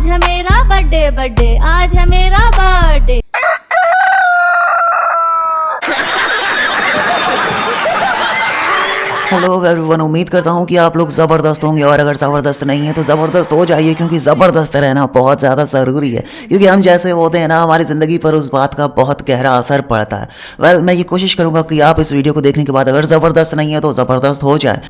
आज है मेरा बर्थडे बर्थडे, आज है मेरा बर्थडे। हेलो एवरीवन, उम्मीद करता हूँ कि आप लोग ज़बरदस्त होंगे, और अगर ज़बरदस्त नहीं है तो ज़बरदस्त हो जाइए, क्योंकि ज़बरदस्त रहना बहुत ज़्यादा ज़रूरी है। क्योंकि हम जैसे होते हैं ना, हमारी ज़िंदगी पर उस बात का बहुत गहरा असर पड़ता है। मैं ये कोशिश करूँगा कि आप इस वीडियो को देखने के बाद अगर ज़बरदस्त नहीं है तो ज़बरदस्त हो जाए।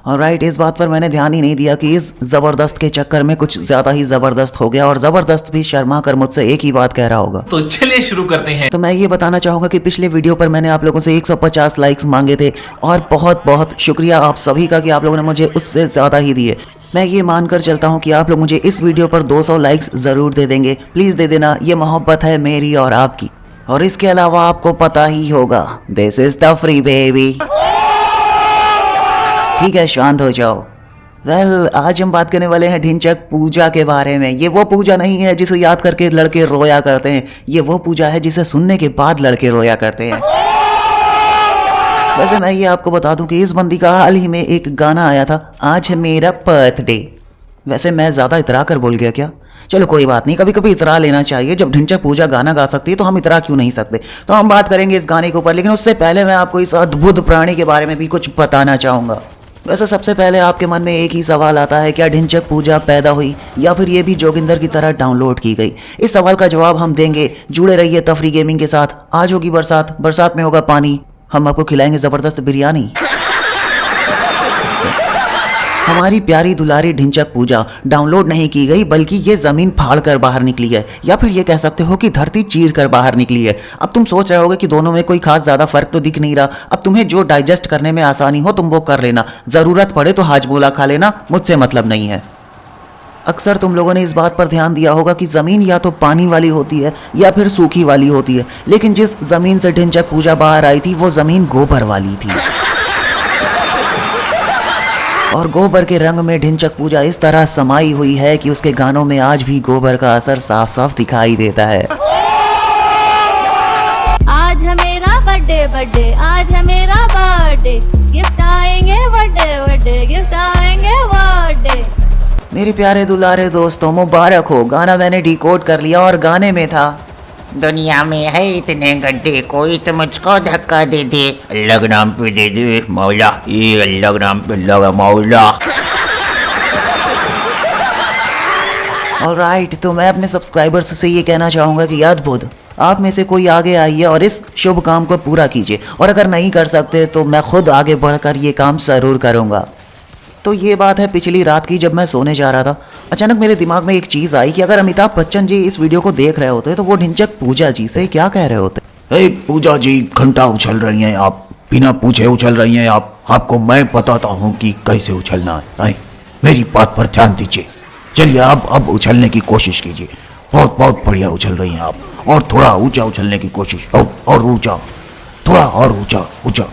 और राइट, इस बात पर मैंने ध्यान ही नहीं दिया कि इस ज़बरदस्त के चक्कर में कुछ ज़्यादा ही ज़बरदस्त हो गया, और ज़बरदस्त भी शर्मा कर मुझसे एक ही बात कह रहा होगा। तो चलिए शुरू करते हैं। तो मैं ये बताना चाहूँगा कि पिछले वीडियो पर मैंने आप लोगों से 150 लाइक्स मांगे थे, और बहुत बहुत शुक्रिया आप सभी का कि आप लोगों ने मुझे उससे ज़्यादा ही दिए। मैं ये मानकर चलता हूँ कि आप लोग मुझे इस वीडियो पर 200 लाइक्स ज़रूर दे देंगे। प्लीज़ दे देना, ये मोहब्बत है मेरी और आपकी। और इसके अलावा आपको पता ही होगा, this is the free baby. ठीक है, शांत हो जाओ। आज हम बात करने वाले हैं ढिंचैक पूजा के बारे में। ये वो पूजा नहीं है जिसे याद करके लड़के रोया करते हैं, ये वो पूजा है जिसे सुनने के बाद लड़के रोया करते हैं। वैसे मैं ये आपको बता दूं कि इस बंदी का हाल ही में एक गाना आया था, आज है मेरा बर्थडे। वैसे मैं ज़्यादा इतरा कर बोल गया क्या? चलो कोई बात नहीं, कभी कभी इतरा लेना चाहिए। जब ढिंचैक पूजा गाना गा सकती है तो हम इतरा क्यों नहीं सकते? तो हम बात करेंगे इस गाने के ऊपर, लेकिन उससे पहले मैं आपको इस अद्भुत प्राणी के बारे में भी कुछ बताना चाहूँगा। वैसे सबसे पहले आपके मन में एक ही सवाल आता है, क्या ढिंचैक पूजा पैदा हुई या फिर ये भी जोगिंदर की तरह डाउनलोड की गई? इस सवाल का जवाब हम देंगे। जुड़े रहिए तफरी गेमिंग के साथ। आज होगी बरसात, बरसात में होगा पानी, हम आपको खिलाएंगे ज़बरदस्त बिरयानी। हमारी प्यारी दुलारी ढिंचैक पूजा डाउनलोड नहीं की गई, बल्कि ये ज़मीन फाड़ कर बाहर निकली है, या फिर ये कह सकते हो कि धरती चीर कर बाहर निकली है। अब तुम सोच रहे होगे कि दोनों में कोई खास ज़्यादा फर्क तो दिख नहीं रहा। अब तुम्हें जो डाइजेस्ट करने में आसानी हो तुम वो कर लेना, ज़रूरत पड़े तो हाजमोला खा लेना, मुझसे मतलब नहीं है। अक्सर तुम लोगों ने इस बात पर ध्यान दिया होगा कि ज़मीन या तो पानी वाली होती है या फिर सूखी वाली होती है, लेकिन जिस ज़मीन से ढिंचैक पूजा बाहर आई थी वो ज़मीन गोबर वाली थी। और गोबर के रंग में ढिंचैक पूजा इस तरह समाई हुई है कि उसके गानों में आज भी गोबर का असर साफ साफ दिखाई देता है। आज है मेरा बर्थडे बर्थडे, आज है मेरा बर्थडे, गिफ्ट आएंगे बर्थडे बर्थडे, गिफ्ट आएंगे बर्थडे। मेरे प्यारे दुलारे दोस्तों, मुबारक हो। गाना मैंने डिकोड कर लिया और गाने में था, दुनिया में है इतने गड्ढे, कोई तो मुझको धक्का दे दे, अल्लाह के नाम पे दे दे मौला, ये अल्लाह के नाम पे लगा मौला। ऑलराइट, तो मैं अपने सब्सक्राइबर्स से ये कहना चाहूँगा कि अद्भुत, आप में से कोई आगे आइए और इस शुभ काम को पूरा कीजिए, और अगर नहीं कर सकते तो मैं खुद आगे बढ़कर ये काम ज़रूर करूँगा। तो ये बात है पिछली रात की, जब मैं सोने जा रहा था, अचानक मेरे दिमाग में एक चीज़ आई कि अगर अमिताभ बच्चन जी इस वीडियो को देख रहे होते तो वो ढिंचैक पूजा जी से क्या कह रहे होते? हे पूजा जी, घंटा उछल रही हैं आप, बिना पूछे उछल रही हैं आप। आपको मैं बताता हूँ कि कैसे उछलना है। आए, मेरी बात पर ध्यान दीजिए। चलिए अब उछलने की कोशिश कीजिए। बहुत बहुत बढ़िया उछल रही हैं आप, और थोड़ा ऊंचा उछलने की कोशिश, और ऊंचा, थोड़ा और ऊंचा ऊंचा।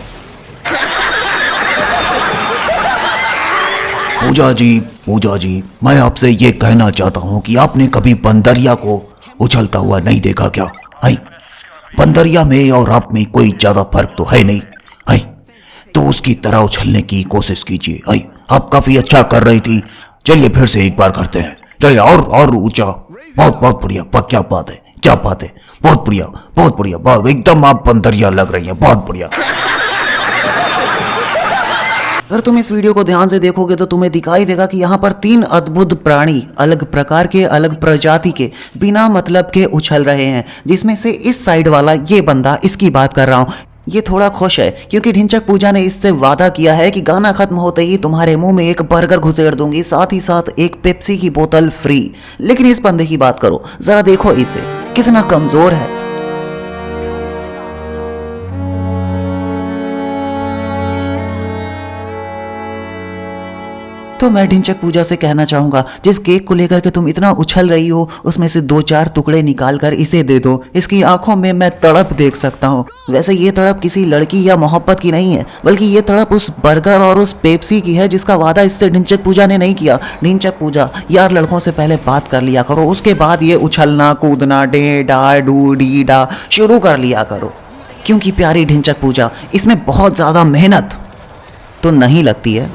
पूजा जी, मैं आपसे ये कहना चाहता हूँ कि आपने कभी बंदरिया को उछलता हुआ नहीं देखा क्या? है, बंदरिया में और आप में कोई ज्यादा फर्क तो है नहीं, है, तो उसकी तरह उछलने की कोशिश कीजिए। है, आप काफी अच्छा कर रही थी। चलिए फिर से एक बार करते हैं। चलिए और ऊंचा। बहुत बहुत बढ़िया, क्या बात है, क्या बात है, बहुत बढ़िया, बहुत बढ़िया, एकदम आप बंदरिया लग रही हैं, बहुत बढ़िया। अगर तुम इस वीडियो को ध्यान से देखोगे तो तुम्हें दिखाई देगा कि यहाँ पर 3 अद्भुत प्राणी अलग प्रकार के, अलग प्रजाति के, बिना मतलब के उछल रहे हैं, जिसमें से इस साइड वाला ये बंदा, इसकी बात कर रहा हूँ, ये थोड़ा खुश है क्योंकि ढिंचैक पूजा ने इससे वादा किया है कि गाना खत्म होते ही तुम्हारे मुंह में एक बर्गर घुसेड़ दूंगी, साथ ही साथ एक पेप्सी की बोतल फ्री। लेकिन इस बंदे की बात करो, जरा देखो इसे, कितना कमजोर है। तो मैं ढिंचैक पूजा से कहना चाहूँगा, जिस केक को लेकर के तुम इतना उछल रही हो, उसमें से 2-4 टुकड़े निकाल कर इसे दे दो। इसकी आंखों में मैं तड़प देख सकता हूँ। वैसे ये तड़प किसी लड़की या मोहब्बत की नहीं है, बल्कि ये तड़प उस बर्गर और उस पेप्सी की है जिसका वादा इससे ढिंचैक पूजा ने नहीं किया। ढिंचैक पूजा, यार लड़कों से पहले बात कर लिया करो, उसके बाद ये उछलना कूदना डे डा डू डी डा शुरू कर लिया करो, क्योंकि प्यारी ढिंचैक पूजा, इसमें बहुत ज़्यादा मेहनत तो नहीं लगती है।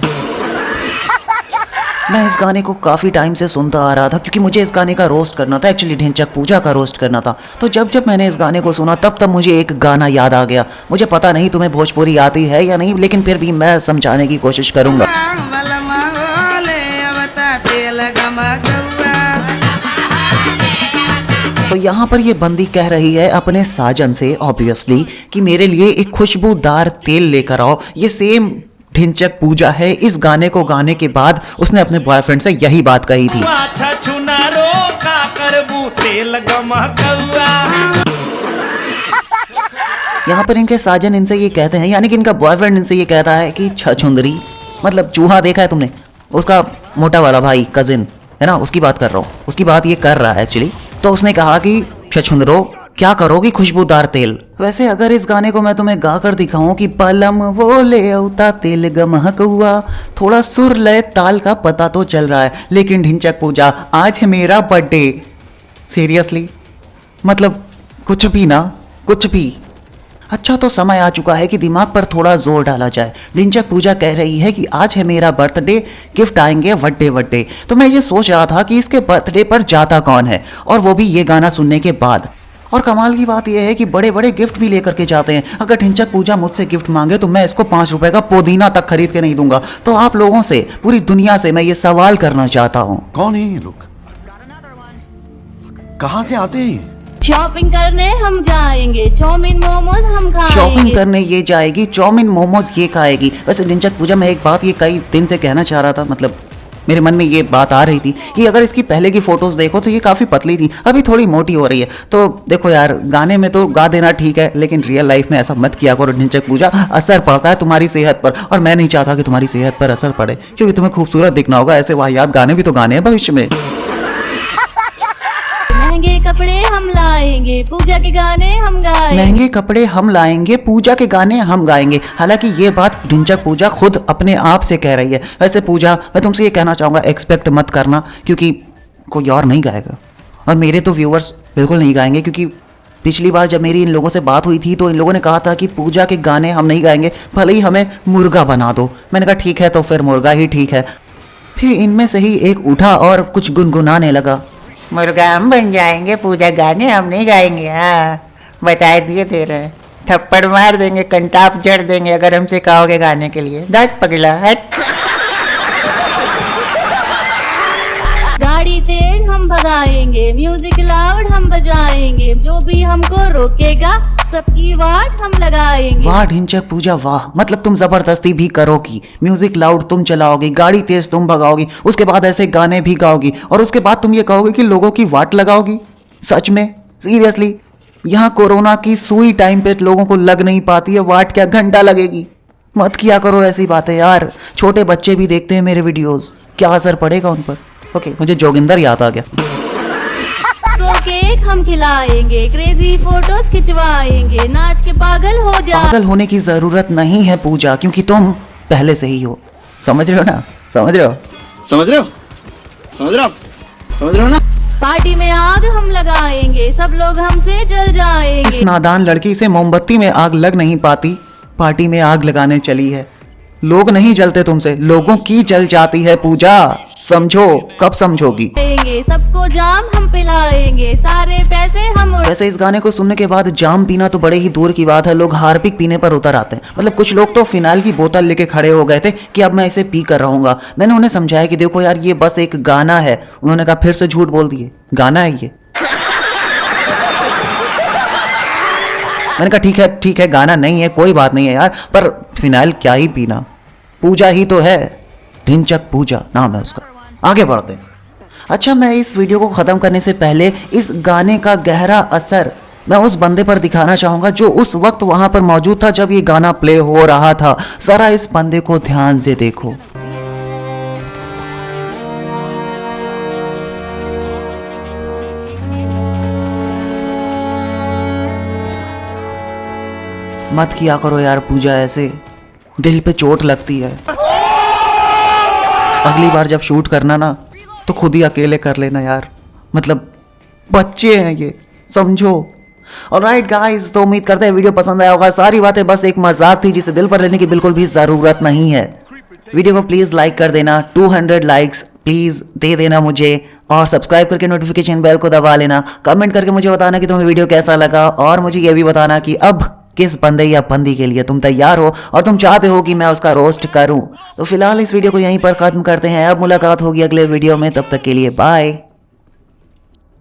मैं इस गाने को काफ़ी टाइम से सुनता आ रहा था क्योंकि मुझे इस गाने का रोस्ट करना था, एक्चुअली ढिंचक पूजा का रोस्ट करना था। तो जब जब मैंने इस गाने को सुना तब मुझे एक गाना याद आ गया। मुझे पता नहीं तुम्हें भोजपुरी आती है या नहीं, लेकिन फिर भी मैं समझाने की कोशिश करूंगा। तो यहाँ पर ये बंदी कह रही है अपने साजन से ऑब्वियसली कि मेरे लिए एक खुशबूदार तेल लेकर आओ। ये सेम ढिंचक पूजा है। इस गाने को गाने के बाद उसने अपने बॉयफ्रेंड से यही बात कही थी। यहाँ पर इनके साजन इनसे ये कहते हैं, यानी कि इनका बॉयफ्रेंड इनसे ये कहता है कि छछुंदरी मतलब चूहा देखा है तुमने, उसका मोटा वाला भाई कजिन है ना, उसकी बात कर रहा हूँ, उसकी बात ये कर रहा है एक्चुअली। तो उसने कहा कि छछुंदरो क्या करोगी खुशबूदार तेल। वैसे अगर इस गाने को मैं तुम्हें गा कर दिखाऊं कि पलम वो ले औता तेल गमहक हुआ, थोड़ा सुर लय ताल का पता तो चल रहा है, लेकिन ढिंचक पूजा आज है मेरा बर्थडे। सीरियसली मतलब कुछ भी ना, कुछ भी। अच्छा तो समय आ चुका है कि दिमाग पर थोड़ा जोर डाला जाए। ढिंचक पूजा कह रही है कि आज है मेरा बर्थडे, गिफ्ट आएंगे वड्डे वड्डे। तो मैं ये सोच रहा था कि इसके बर्थडे पर जाता कौन है, और वो भी ये गाना सुनने के बाद। और कमाल की बात यह है कि बड़े बड़े गिफ्ट भी लेकर के जाते हैं। अगर ढिंचक पूजा मुझसे गिफ्ट मांगे तो मैं इसको 5 रुपए का पुदीना तक खरीद के नहीं दूंगा। तो आप लोगों से, पूरी दुनिया से मैं ये सवाल करना चाहता हूँ, कौन है ये लोग? कहाँ से आते हैं? शॉपिंग करने हम जाएंगे, चाउमीन मोमोज हम खाएंगे। शॉपिंग करने ये जाएगी, चाउमीन मोमोज ये खाएगी। वैसे ढिंचक पूजा में एक बात ये कई दिन से कहना चाह रहा था, मतलब मेरे मन में ये बात आ रही थी कि अगर इसकी पहले की फोटोज देखो तो ये काफ़ी पतली थी, अभी थोड़ी मोटी हो रही है। तो देखो यार, गाने में तो गा देना ठीक है, लेकिन रियल लाइफ में ऐसा मत किया करो ढिंचक पूजा। असर पड़ता है तुम्हारी सेहत पर, और मैं नहीं चाहता कि तुम्हारी सेहत पर असर पड़े, क्योंकि तुम्हें खूबसूरत दिखना होगा। ऐसे वाहियात गाने भी तो गाने हैं भविष्य में। महंगे कपड़े हम लाएंगे, पूजा के गाने हम गाएंगे। महंगे कपड़े हम लाएंगे, पूजा के गाने हम गाएंगे। हालांकि ये बात ढिंचक पूजा खुद अपने आप से कह रही है। वैसे पूजा, मैं तुमसे ये कहना चाहूँगा, एक्सपेक्ट मत करना, क्योंकि कोई और नहीं गाएगा, और मेरे तो व्यूअर्स बिल्कुल नहीं गाएंगे। क्योंकि पिछली बार जब मेरी इन लोगों से बात हुई थी तो इन लोगों ने कहा था कि पूजा के गाने हम नहीं गाएंगे, भले ही हमें मुर्गा बना दो। मैंने कहा ठीक है, तो फिर मुर्गा ही ठीक है। फिर इनमें से ही एक उठा और कुछ गुनगुनाने लगा, मुर्गा हम बन जाएंगे, पूजा गाने हम नहीं गाएंगे। हाँ बता दिए तेरे, थप्पड़ मार देंगे, कंटाप जड़ देंगे अगर हमसे कहोगे गाने के लिए। दांत पगला हट। गाड़ी तेज हम भगाएंगे, म्यूजिक लाउड हम बजाएंगे, जो भी हमको रोकेगा सबकी वाट हम लगाएंगे। वाह ढिंचक पूजा वाह, मतलब तुम जबरदस्ती भी करोगी, म्यूजिक लाउड तुम चलाओगी, गाड़ी तेज तुम भगाओगी, उसके बाद ऐसे गाने भी गाओगी, और उसके बाद तुम ये कहोगे कि लोगों की वाट लगाओगी। सच में सीरियसली, यहाँ कोरोना की सुई टाइम पे लोगों को लग नहीं पाती है, वाट क्या घंटा लगेगी। मत किया करो ऐसी बातें यार, छोटे बच्चे भी देखते हैं मेरे वीडियोस, क्या असर पड़ेगा उन पर। ओके, मुझे जोगिंदर याद आ गया। तो केक हम खिलाएंगे, क्रेजी फोटोज खिंचवाएंगे, नाच के पागल हो जा। पागल होने की जरूरत नहीं है पूजा, क्योंकि तुम पहले से ही हो। समझ रहे हो ना, समझ रहे हो, समझ रहे हो, समझ रहे हो, समझ रहे हो ना। पार्टी में आग हम लगाएंगे, सब लोग हमसे जल जाएंगे। इस नादान लड़की से मोमबत्ती में आग लग नहीं पाती, पार्टी में आग लगाने चली है। लोग नहीं जलते तुमसे, लोगों की जल जाती है पूजा, समझो। कब समझोगी? सबको जाम हम पिलाएंगे, सारे पैसे हम वैसे इस गाने को सुनने के बाद जाम पीना तो बड़े ही दूर की बात है, लोग हार्पिक पीने पर उतर आते हैं। मतलब कुछ लोग तो फिनाइल की बोतल लेके खड़े हो गए थे कि अब मैं इसे पी कर रहूंगा। मैंने उन्हें समझाया कि देखो यार, ये बस एक गाना है। उन्होंने कहा फिर से झूठ बोल दिए, गाना है ये। मैंने कहा ठीक है गाना नहीं है, कोई बात नहीं है यार, पर फिनाइल क्या ही पीना, पूजा ही तो है, ढिंचक पूजा नाम है उसका। आगे बढ़ते हैं। अच्छा, मैं इस वीडियो को ख़त्म करने से पहले इस गाने का गहरा असर मैं उस बंदे पर दिखाना चाहूँगा जो उस वक्त वहाँ पर मौजूद था जब ये गाना प्ले हो रहा था। ज़रा इस बंदे को ध्यान से देखो। मत किया करो यार पूजा ऐसे, दिल पे चोट लगती है। अगली बार जब शूट करना ना तो खुद ही अकेले कर लेना यार, मतलब बच्चे हैं ये, समझो। ऑलराइट गाइस, तो उम्मीद करते हैं वीडियो पसंद आया होगा। सारी बातें बस एक मजाक थी जिसे दिल पर लेने की बिल्कुल भी ज़रूरत नहीं है। वीडियो को प्लीज़ लाइक कर देना, 200 लाइक्स प्लीज़ दे देना मुझे, और सब्सक्राइब करके नोटिफिकेशन बेल को दबा लेना। कमेंट करके मुझे बताना कि तुम्हें वीडियो कैसा लगा, और मुझे ये भी बताना कि अब किस बंदे या बंदी के लिए तुम तैयार हो और तुम चाहते हो कि मैं उसका रोस्ट करूं। तो फिलहाल इस वीडियो को यहीं पर ख़त्म करते हैं। अब मुलाकात होगी अगले वीडियो में, तब तक के लिए बाय।